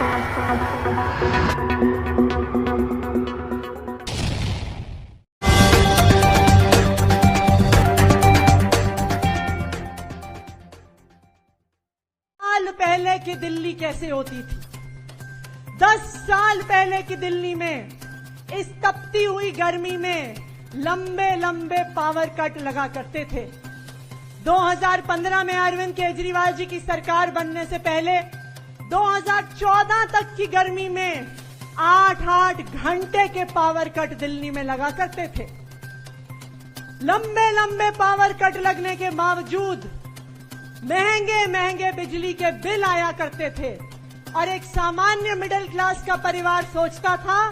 साल पहले की दिल्ली कैसे होती थी? 10 साल पहले की दिल्ली में इस तपती हुई गर्मी में लंबे लंबे पावर कट लगा करते थे। 2015 में अरविंद केजरीवाल जी की सरकार बनने से पहले 2014 तक की गर्मी में 8-8 घंटे के पावर कट दिल्ली में लगा करते थे। लंबे लंबे पावर कट लगने के बावजूद महंगे महंगे बिजली के बिल आया करते थे और एक सामान्य मिडिल क्लास का परिवार सोचता था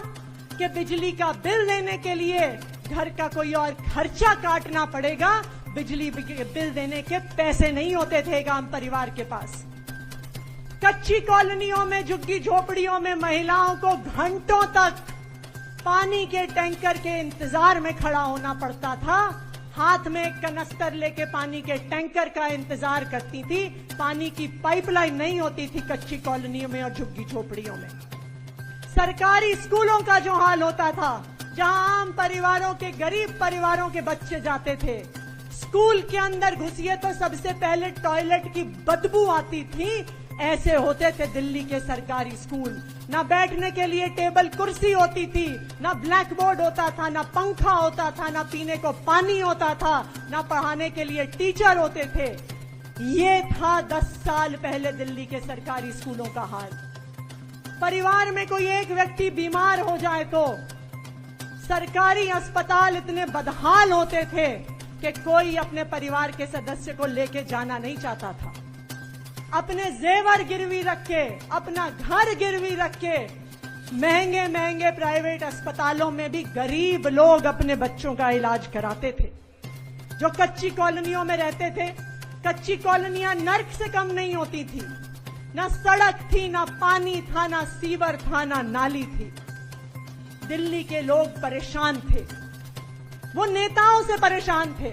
कि बिजली का बिल देने के लिए घर का कोई और खर्चा काटना पड़ेगा, बिजली बिल देने के पैसे नहीं होते थे एक आम परिवार के पास। कच्ची कॉलोनियों में, झुग्गी झोपड़ियों में महिलाओं को घंटों तक पानी के टैंकर के इंतजार में खड़ा होना पड़ता था। हाथ में एक कनस्तर लेके पानी के टैंकर का इंतजार करती थी। पानी की पाइपलाइन नहीं होती थी कच्ची कॉलोनियों में और झुग्गी झोपड़ियों में। सरकारी स्कूलों का जो हाल होता था, जहां आम परिवारों के, गरीब परिवारों के बच्चे जाते थे, स्कूल के अंदर घुसिए तो सबसे पहले टॉयलेट की बदबू आती थी। ऐसे होते थे दिल्ली के सरकारी स्कूल। ना बैठने के लिए टेबल कुर्सी होती थी, ना ब्लैक बोर्ड होता था, ना पंखा होता था, ना पीने को पानी होता था, ना पढ़ाने के लिए टीचर होते थे। ये था 10 साल पहले दिल्ली के सरकारी स्कूलों का हाल। परिवार में कोई एक व्यक्ति बीमार हो जाए तो सरकारी अस्पताल इतने बदहाल होते थे कि कोई अपने परिवार के सदस्य को लेके जाना नहीं चाहता था। अपने जेवर गिरवी रख के, अपना घर गिरवी रख के महंगे महंगे प्राइवेट अस्पतालों में भी गरीब लोग अपने बच्चों का इलाज कराते थे। जो कच्ची कॉलोनियों में रहते थे, कच्ची कॉलोनियां नर्क से कम नहीं होती थी। ना सड़क थी, ना पानी था, ना सीवर था, ना नाली थी। दिल्ली के लोग परेशान थे। वो नेताओं से परेशान थे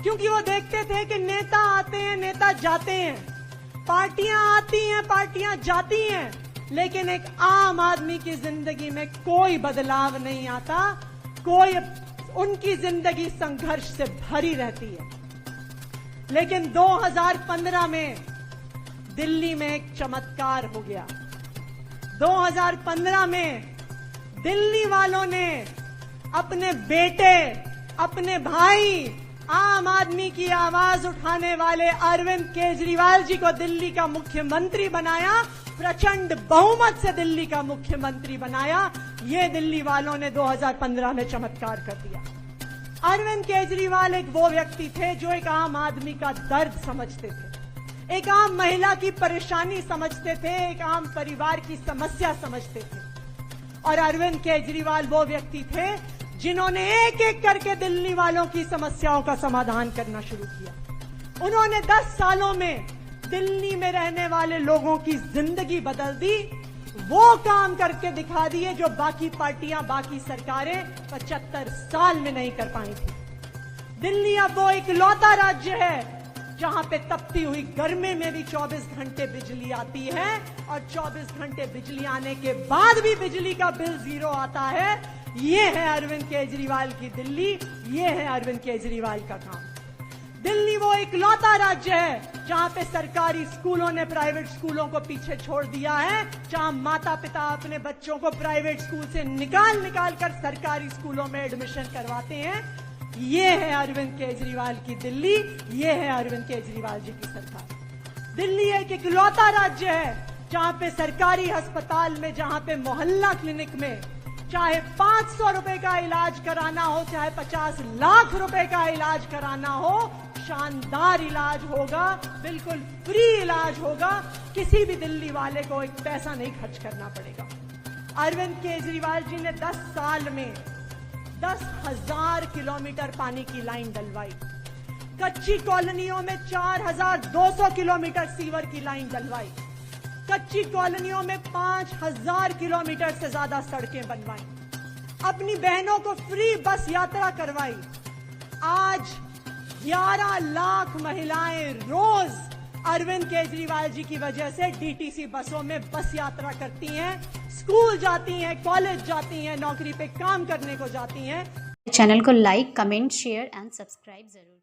क्योंकि वो देखते थे कि नेता आते हैं, नेता जाते हैं, पार्टियां आती हैं, पार्टियां जाती हैं, लेकिन एक आम आदमी की जिंदगी में कोई बदलाव नहीं आता। उनकी जिंदगी संघर्ष से भरी रहती है। लेकिन 2015 में दिल्ली में एक चमत्कार हो गया। 2015 में दिल्ली वालों ने अपने बेटे, अपने भाई, आम आदमी की आवाज उठाने वाले अरविंद केजरीवाल जी को दिल्ली का मुख्यमंत्री बनाया। प्रचंड बहुमत से दिल्ली का मुख्यमंत्री बनाया। ये दिल्ली वालों ने 2015 में चमत्कार कर दिया। अरविंद केजरीवाल एक वो व्यक्ति थे जो एक आम आदमी का दर्द समझते थे, एक आम महिला की परेशानी समझते थे, एक आम परिवार की समस्या समझते थे। और अरविंद केजरीवाल वो व्यक्ति थे जिन्होंने एक एक करके दिल्ली वालों की समस्याओं का समाधान करना शुरू किया। उन्होंने 10 सालों में दिल्ली में रहने वाले लोगों की जिंदगी बदल दी। वो काम करके दिखा दिए जो बाकी पार्टियां, बाकी सरकारें 75 साल में नहीं कर पाई थी। दिल्ली अब वो इकलौता राज्य है जहां पे तपती हुई गर्मी में भी 24 घंटे बिजली आती है और 24 घंटे बिजली आने के बाद भी बिजली का बिल 0 आता है। ये है अरविंद केजरीवाल की दिल्ली, ये है अरविंद केजरीवाल का काम। दिल्ली वो इकलौता राज्य है जहां पे सरकारी स्कूलों ने प्राइवेट स्कूलों को पीछे छोड़ दिया है, जहां माता पिता अपने बच्चों को प्राइवेट स्कूल से निकाल कर सरकारी स्कूलों में एडमिशन करवाते हैं। ये है अरविंद केजरीवाल की दिल्ली, ये है अरविंद केजरीवाल जी की सरकार। दिल्ली एक इकलौता राज्य है जहां पे सरकारी अस्पताल में, जहां पे मोहल्ला क्लिनिक में चाहे 500 रुपए का इलाज कराना हो, चाहे 50 लाख रुपए का इलाज कराना हो, शानदार इलाज होगा, बिल्कुल फ्री इलाज होगा। किसी भी दिल्ली वाले को एक पैसा नहीं खर्च करना पड़ेगा। अरविंद केजरीवाल जी ने 10 साल में 10,000 किलोमीटर पानी की लाइन डलवाई। कच्ची कॉलोनियों में 4,200 किलोमीटर सीवर की लाइन डलवाई। कच्ची कॉलोनियों में 5,000 किलोमीटर से ज्यादा सड़कें बनवाई। अपनी बहनों को फ्री बस यात्रा करवाई। आज 11 लाख महिलाएं रोज अरविंद केजरीवाल जी की वजह से डीटीसी बसों में बस यात्रा करती हैं, स्कूल जाती हैं, कॉलेज जाती हैं, नौकरी पे काम करने को जाती हैं। चैनल को like, comment, share and subscribe जरूर।